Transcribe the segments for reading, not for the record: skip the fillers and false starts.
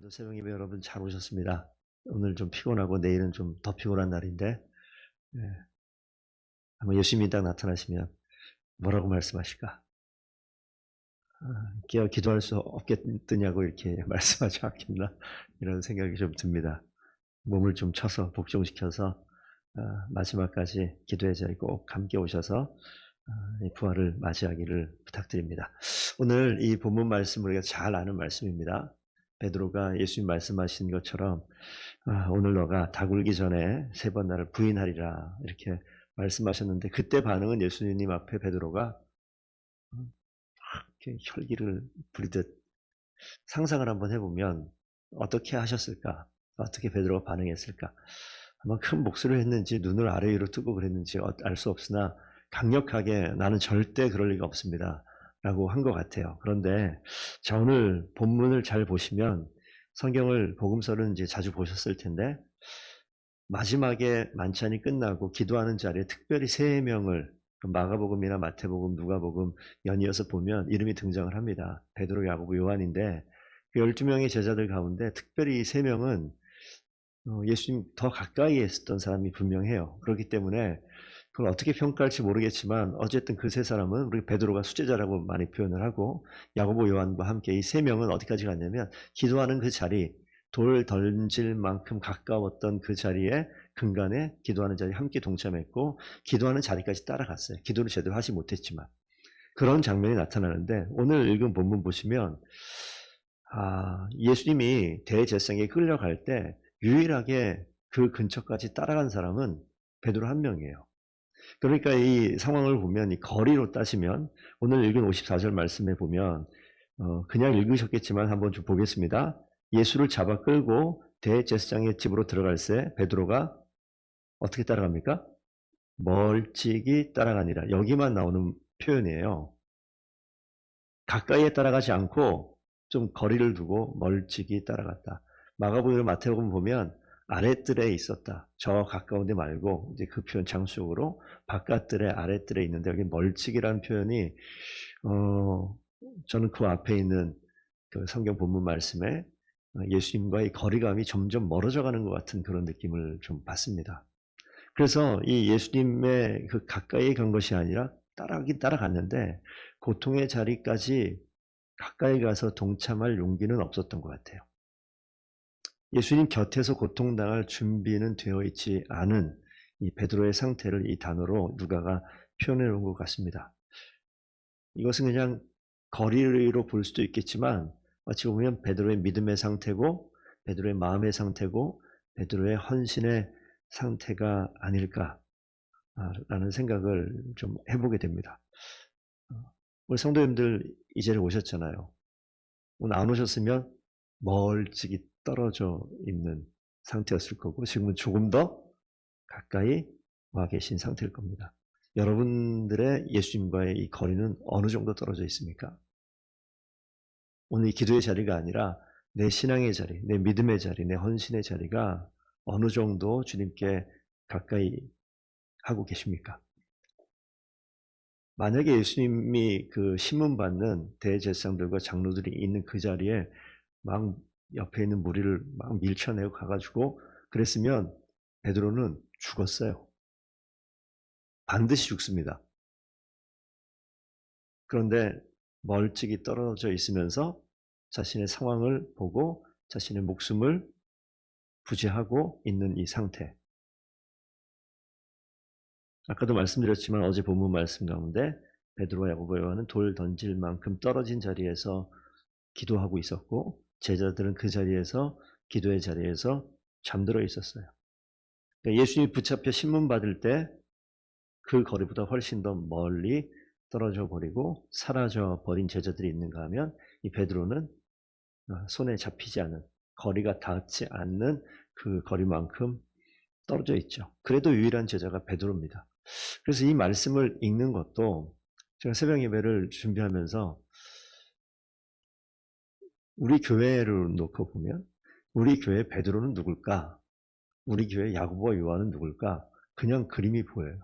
오늘도 새벽 예배 여러분 잘 오셨습니다. 오늘 좀 피곤하고 내일은 좀 더 피곤한 날인데 한번 예수님이 딱 나타나시면 뭐라고 말씀하실까? 깨어 기도할 수 없겠느냐고 이렇게 말씀하지 않겠나? 이런 생각이 좀 듭니다. 몸을 좀 쳐서 복종시켜서 마지막까지 기도의 자리 꼭 함께 오셔서 이 부활을 맞이하기를 부탁드립니다. 오늘 이 본문 말씀 우리가 잘 아는 말씀입니다. 베드로가 예수님 말씀하신 것처럼 오늘 너가 다 굴기 전에 3번 나를 부인하리라 이렇게 말씀하셨는데 그때 반응은 예수님 앞에 베드로가 이렇게 혈기를 부리듯 상상을 한번 해보면 어떻게 하셨을까? 어떻게 베드로가 반응했을까? 아마 큰 목소리를 했는지 눈을 아래 위로 뜨고 그랬는지 알 수 없으나 강력하게 나는 절대 그럴 리가 없습니다. 라고 한 것 같아요. 그런데 자, 오늘 본문을 잘 보시면 성경을 복음서를 이제 자주 보셨을 텐데 마지막에 만찬이 끝나고 기도하는 자리에 특별히 3명을 마가복음이나 마태복음, 누가복음 연이어서 보면 이름이 등장을 합니다. 베드로, 야고보, 요한인데 그 12명의 제자들 가운데 특별히 3명은 예수님 더 가까이에 있었던 사람이 분명해요. 그렇기 때문에 그걸 어떻게 평가할지 모르겠지만 어쨌든 그 3사람은 우리 베드로가 수제자라고 많이 표현을 하고 야고보, 요한과 함께 이 3명은 어디까지 갔냐면 기도하는 그 자리, 돌 던질 만큼 가까웠던 그 자리에 근간에 기도하는 자리에 함께 동참했고 기도하는 자리까지 따라갔어요. 기도를 제대로 하지 못했지만 그런 장면이 나타나는데 오늘 읽은 본문 보시면 예수님이 대제사장에 끌려갈 때 유일하게 그 근처까지 따라간 사람은 베드로 한 명이에요. 그러니까 이 상황을 보면 이 거리로 따지면 오늘 읽은 54절 말씀에 보면 그냥 읽으셨겠지만 한번 좀 보겠습니다. 예수를 잡아 끌고 대제사장의 집으로 들어갈 때 베드로가 어떻게 따라갑니까? 멀찍이 따라가니라. 여기만 나오는 표현이에요. 가까이에 따라가지 않고 좀 거리를 두고 멀찍이 따라갔다. 마가복음, 마태복음 보면 아랫뜰에 있었다. 저 가까운 데 말고 이제 그 표현 장수적으로 바깥뜰에 아랫뜰에 있는데 여기 멀찍이라는 표현이 저는 그 앞에 있는 그 성경 본문 말씀에 예수님과의 거리감이 점점 멀어져 가는 것 같은 그런 느낌을 좀 받습니다. 그래서 이 예수님의 그 가까이 간 것이 아니라 따라가긴 따라갔는데 고통의 자리까지 가까이 가서 동참할 용기는 없었던 것 같아요. 예수님 곁에서 고통당할 준비는 되어 있지 않은 이 베드로의 상태를 이 단어로 누가가 표현해 놓은 것 같습니다. 이것은 그냥 거리로 볼 수도 있겠지만 어찌 보면 베드로의 믿음의 상태고 베드로의 마음의 상태고 베드로의 헌신의 상태가 아닐까라는 생각을 좀 해보게 됩니다. 우리 성도님들 이 자리에 오셨잖아요. 오늘 안 오셨으면 멀찍이 떨어져 있는 상태였을 거고 지금은 조금 더 가까이 와 계신 상태일 겁니다. 여러분들의 예수님과의 이 거리는 어느 정도 떨어져 있습니까? 오늘 이 기도의 자리가 아니라 내 신앙의 자리, 내 믿음의 자리, 내 헌신의 자리가 어느 정도 주님께 가까이 하고 계십니까? 만약에 예수님이 그 신문받는 대제사장들과 장로들이 있는 그 자리에 막 옆에 있는 무리를 막 밀쳐내고 가가지고 그랬으면 베드로는 죽었어요. 반드시 죽습니다. 그런데 멀찍이 떨어져 있으면서 자신의 상황을 보고 자신의 목숨을 부지하고 있는 이 상태. 아까도 말씀드렸지만 어제 본문 말씀 가운데 베드로와 야고보, 요한은 돌 던질 만큼 떨어진 자리에서 기도하고 있었고 제자들은 그 자리에서 기도의 자리에서 잠들어 있었어요. 그러니까 예수님이 붙잡혀 신문 받을 때 그 거리보다 훨씬 더 멀리 떨어져 버리고 사라져 버린 제자들이 있는가 하면 이 베드로는 손에 잡히지 않은 거리가 닿지 않는 그 거리만큼 떨어져 있죠. 그래도 유일한 제자가 베드로입니다. 그래서 이 말씀을 읽는 것도 제가 새벽 예배를 준비하면서 우리 교회를 놓고 보면 우리 교회 베드로는 누굴까? 우리 교회 야고보와 요한은 누굴까? 그냥 그림이 보여요.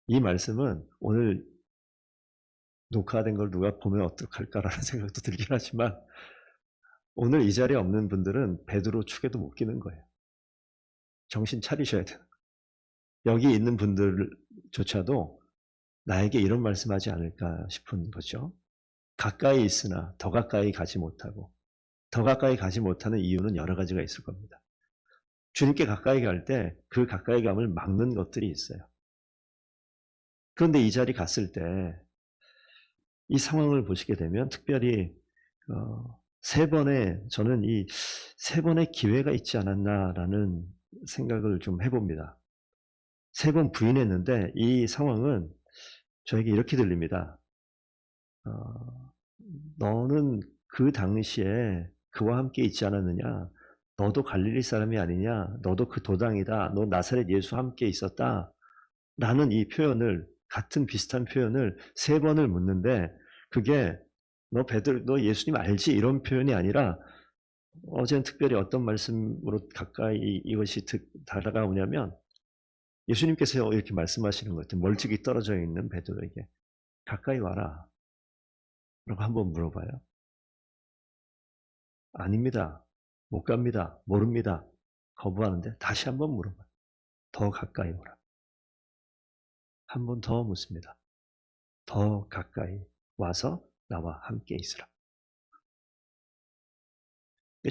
이 말씀은 오늘 녹화된 걸 누가 보면 어떡할까라는 생각도 들긴 하지만 오늘 이 자리에 없는 분들은 베드로 축에도 못 끼는 거예요. 정신 차리셔야 돼요. 여기 있는 분들조차도 나에게 이런 말씀하지 않을까 싶은 거죠. 가까이 있으나 더 가까이 가지 못하고, 더 가까이 가지 못하는 이유는 여러 가지가 있을 겁니다. 주님께 가까이 갈 때 그 가까이 감을 막는 것들이 있어요. 그런데 이 자리 갔을 때 이 상황을 보시게 되면 특별히 세 번의, 저는 이 세 번의 기회가 있지 않았나라는 생각을 좀 해봅니다. 세 번 부인했는데 이 상황은 저에게 이렇게 들립니다. 너는 그 당시에 그와 함께 있지 않았느냐? 너도 갈릴리 사람이 아니냐? 너도 그 도당이다. 너 나사렛 예수와 함께 있었다. 라는 이 표현을, 같은 비슷한 표현을 세 번을 묻는데, 그게 너 예수님 알지? 이런 표현이 아니라, 어제는 특별히 어떤 말씀으로 가까이 이것이 다가오냐면, 예수님께서 이렇게 말씀하시는 것 같아요. 멀찍이 떨어져 있는 베드로에게 가까이 와라 라고 한번 물어봐요. 아닙니다. 못 갑니다. 모릅니다. 거부하는데 다시 한번 물어봐요. 더 가까이 오라. 한 번 더 묻습니다. 더 가까이 와서 나와 함께 있으라.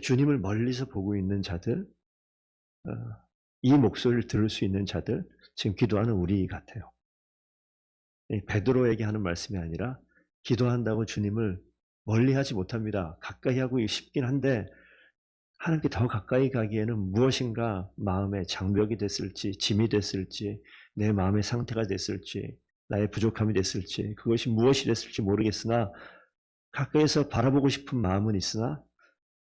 주님을 멀리서 보고 있는 자들, 이 목소리를 들을 수 있는 자들, 지금 기도하는 우리 같아요. 베드로에게 하는 말씀이 아니라 기도한다고 주님을 멀리하지 못합니다. 가까이 하고 싶긴 한데 하나님께 더 가까이 가기에는 무엇인가 마음의 장벽이 됐을지, 짐이 됐을지, 내 마음의 상태가 됐을지, 나의 부족함이 됐을지, 그것이 무엇이 됐을지 모르겠으나 가까이서 바라보고 싶은 마음은 있으나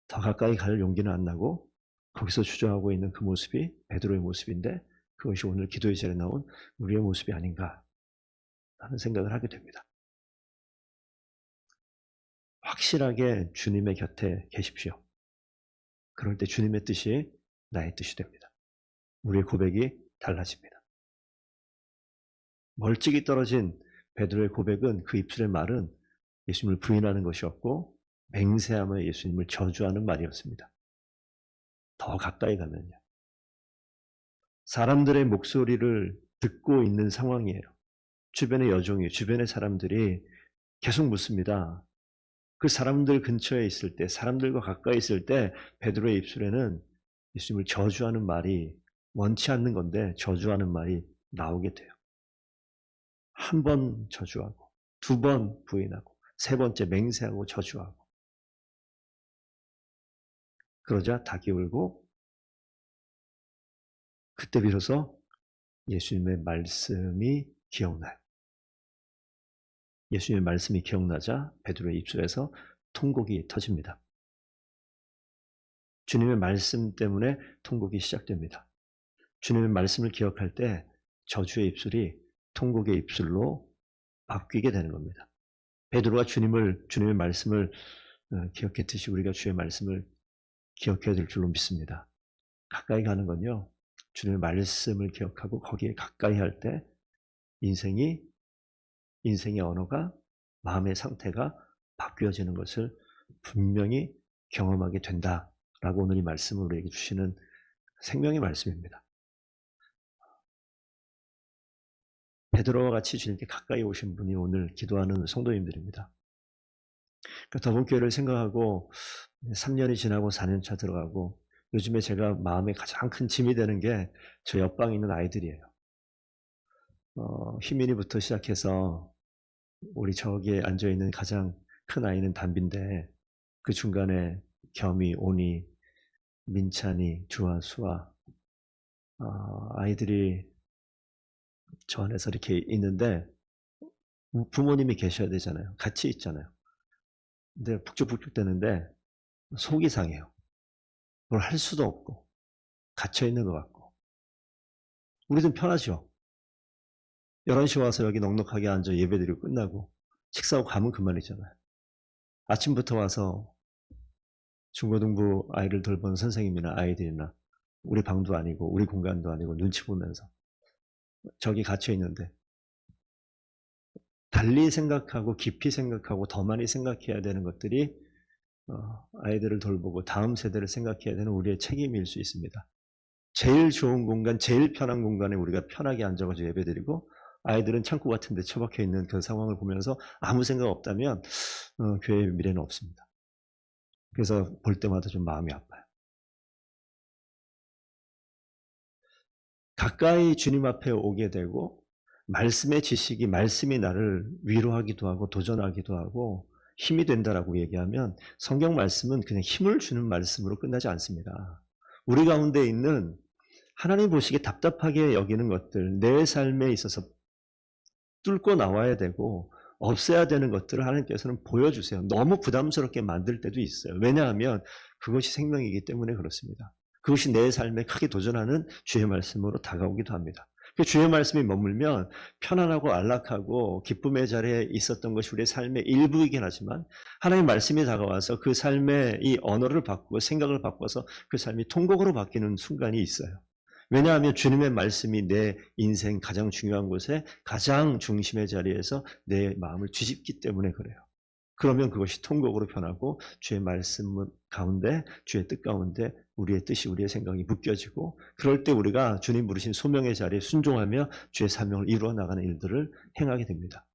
더 가까이 갈 용기는 안 나고 거기서 주저하고 있는 그 모습이 베드로의 모습인데, 그것이 오늘 기도의 자리에 나온 우리의 모습이 아닌가 하는 생각을 하게 됩니다. 확실하게 주님의 곁에 계십시오. 그럴 때 주님의 뜻이 나의 뜻이 됩니다. 우리의 고백이 달라집니다. 멀찍이 떨어진 베드로의 고백은, 그 입술의 말은 예수님을 부인하는 것이었고 맹세하며 예수님을 저주하는 말이었습니다. 더 가까이 가면요. 사람들의 목소리를 듣고 있는 상황이에요. 주변의 여종이, 주변의 사람들이 계속 묻습니다. 그 사람들 근처에 있을 때, 사람들과 가까이 있을 때 베드로의 입술에는 예수님을 저주하는 말이, 원치 않는 건데 저주하는 말이 나오게 돼요. 한 번 저주하고, 두 번 부인하고, 세 번째 맹세하고 저주하고. 그러자 닭이 울고, 그때 비로소 예수님의 말씀이 기억나요. 예수님의 말씀이 기억나자 베드로의 입술에서 통곡이 터집니다. 주님의 말씀 때문에 통곡이 시작됩니다. 주님의 말씀을 기억할 때 저주의 입술이 통곡의 입술로 바뀌게 되는 겁니다. 베드로가 주님의 말씀을 기억했듯이 우리가 주의 말씀을 기억해야 될 줄로 믿습니다. 가까이 가는 건요, 주님의 말씀을 기억하고 거기에 가까이 할 때 인생의 언어가, 마음의 상태가 바뀌어지는 것을 분명히 경험하게 된다라고 오늘 이 말씀을 우리에게 주시는 생명의 말씀입니다. 베드로와 같이 주님께 가까이 오신 분이 오늘 기도하는 성도님들입니다. 더본교회를 생각하고 3년이 지나고 4년차 들어가고, 요즘에 제가 마음에 가장 큰 짐이 되는 게 저 옆방에 있는 아이들이에요. 희민이부터 시작해서 우리 저기에 앉아있는 가장 큰 아이는 담비인데, 그 중간에 겸이, 오니, 민찬이, 주아, 수아, 아이들이 저 안에서 이렇게 있는데 부모님이 계셔야 되잖아요. 같이 있잖아요. 근데 북적북적 되는데 속이 상해요. 뭘 할 수도 없고 갇혀 있는 것 같고. 우리는 편하죠. 11시 와서 여기 넉넉하게 앉아 예배드리고 끝나고 식사하고 가면 그만이잖아요. 아침부터 와서 중고등부 아이를 돌보는 선생님이나 아이들이나 우리 방도 아니고 우리 공간도 아니고 눈치 보면서 저기 갇혀 있는데, 달리 생각하고 깊이 생각하고 더 많이 생각해야 되는 것들이 아이들을 돌보고 다음 세대를 생각해야 되는 우리의 책임일 수 있습니다. 제일 좋은 공간, 제일 편한 공간에 우리가 편하게 앉아가지고 예배드리고 아이들은 창고 같은 데 처박혀 있는 그 상황을 보면서 아무 생각 없다면 교회의 미래는 없습니다. 그래서 볼 때마다 좀 마음이 아파요. 가까이 주님 앞에 오게 되고 말씀의 지식이 말씀이 나를 위로하기도 하고 도전하기도 하고 힘이 된다라고 얘기하면 성경 말씀은 그냥 힘을 주는 말씀으로 끝나지 않습니다. 우리 가운데 있는 하나님 보시기에 답답하게 여기는 것들, 내 삶에 있어서 뚫고 나와야 되고 없애야 되는 것들을 하나님께서는 보여주세요. 너무 부담스럽게 만들 때도 있어요. 왜냐하면 그것이 생명이기 때문에 그렇습니다. 그것이 내 삶에 크게 도전하는 주의 말씀으로 다가오기도 합니다. 주의 말씀이 머물면 편안하고 안락하고 기쁨의 자리에 있었던 것이 우리의 삶의 일부이긴 하지만 하나님의 말씀이 다가와서 그 삶의 이 언어를 바꾸고 생각을 바꿔서 그 삶이 통곡으로 바뀌는 순간이 있어요. 왜냐하면 주님의 말씀이 내 인생 가장 중요한 곳에 가장 중심의 자리에서 내 마음을 뒤집기 때문에 그래요. 그러면 그것이 통곡으로 변하고 주의 말씀 가운데 주의 뜻 가운데 우리의 뜻이 우리의 생각이 묶여지고 그럴 때 우리가 주님 부르신 소명의 자리에 순종하며 주의 사명을 이루어 나가는 일들을 행하게 됩니다.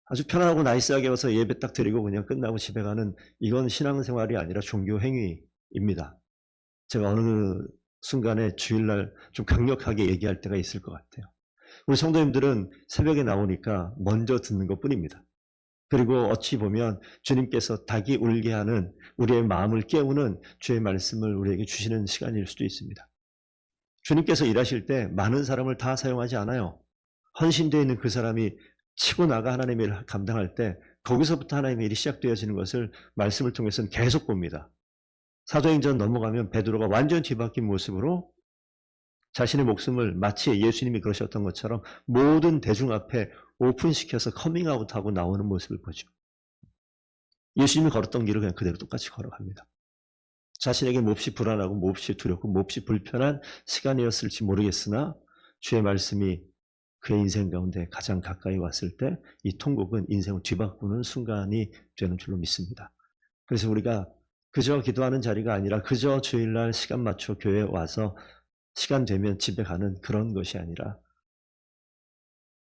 아주 편안하고 나이스하게 와서 예배 딱 드리고 그냥 끝나고 집에 가는 이건 신앙생활이 아니라 종교 행위입니다. 제가 어느 순간에 주일날 좀 강력하게 얘기할 때가 있을 것 같아요. 우리 성도님들은 새벽에 나오니까 먼저 듣는 것뿐입니다. 그리고 어찌 보면 주님께서 닭이 울게 하는 우리의 마음을 깨우는 주의 말씀을 우리에게 주시는 시간일 수도 있습니다. 주님께서 일하실 때 많은 사람을 다 사용하지 않아요. 헌신되어 있는 그 사람이 치고 나가 하나님의 일을 감당할 때 거기서부터 하나님의 일이 시작되어지는 것을 말씀을 통해서는 계속 봅니다. 사도행전 넘어가면 베드로가 완전 뒤바뀐 모습으로 자신의 목숨을 마치 예수님이 그러셨던 것처럼 모든 대중 앞에 오픈시켜서 커밍아웃하고 나오는 모습을 보죠. 예수님이 걸었던 길을 그냥 그대로 똑같이 걸어갑니다. 자신에게 몹시 불안하고 몹시 두렵고 몹시 불편한 시간이었을지 모르겠으나 주의 말씀이 그의 인생 가운데 가장 가까이 왔을 때 이 통곡은 인생을 뒤바꾸는 순간이 되는 줄로 믿습니다. 그래서 우리가 그저 기도하는 자리가 아니라 그저 주일날 시간 맞춰 교회에 와서 시간 되면 집에 가는 그런 것이 아니라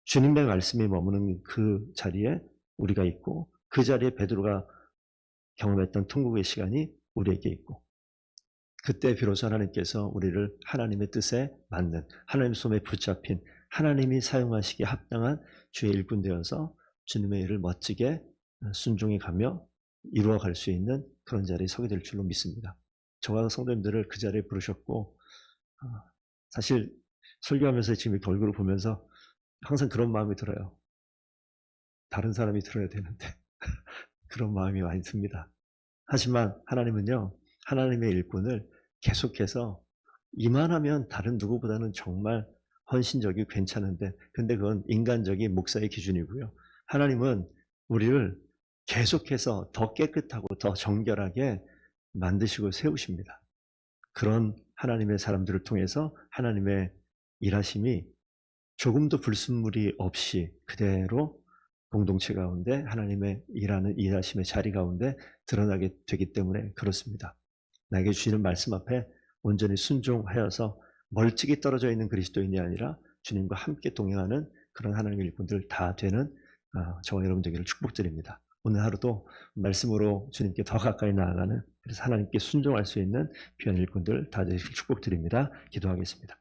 주님의 말씀이 머무는 그 자리에 우리가 있고 그 자리에 베드로가 경험했던 통곡의 시간이 우리에게 있고 그때 비로소 하나님께서 우리를 하나님의 뜻에 맞는 하나님 손에 붙잡힌 하나님이 사용하시기에 합당한 주의 일꾼 되어서 주님의 일을 멋지게 순종해 가며 이루어갈 수 있는 그런 자리에 서게 될 줄로 믿습니다. 저와 성도님들을 그 자리에 부르셨고 사실 설교하면서 지금 이렇게 얼굴을 보면서 항상 그런 마음이 들어요. 다른 사람이 들어야 되는데 그런 마음이 많이 듭니다. 하지만 하나님은요. 하나님의 일꾼을 계속해서 이만하면 다른 누구보다는 정말 헌신적이고 괜찮은데 근데 그건 인간적인 목사의 기준이고요. 하나님은 우리를 계속해서 더 깨끗하고 더 정결하게 만드시고 세우십니다. 그런 하나님의 사람들을 통해서 하나님의 일하심이 조금도 불순물이 없이 그대로 공동체 가운데 하나님의 일하심의 자리 가운데 드러나게 되기 때문에 그렇습니다. 나에게 주시는 말씀 앞에 온전히 순종하여서 멀찍이 떨어져 있는 그리스도인이 아니라 주님과 함께 동행하는 그런 하나님의 일꾼들 다 되는 저와 여러분 되기를 축복드립니다. 오늘 하루도 말씀으로 주님께 더 가까이 나아가는 그래서 하나님께 순종할 수 있는 귀한 일꾼들 다 되시길 축복드립니다. 기도하겠습니다.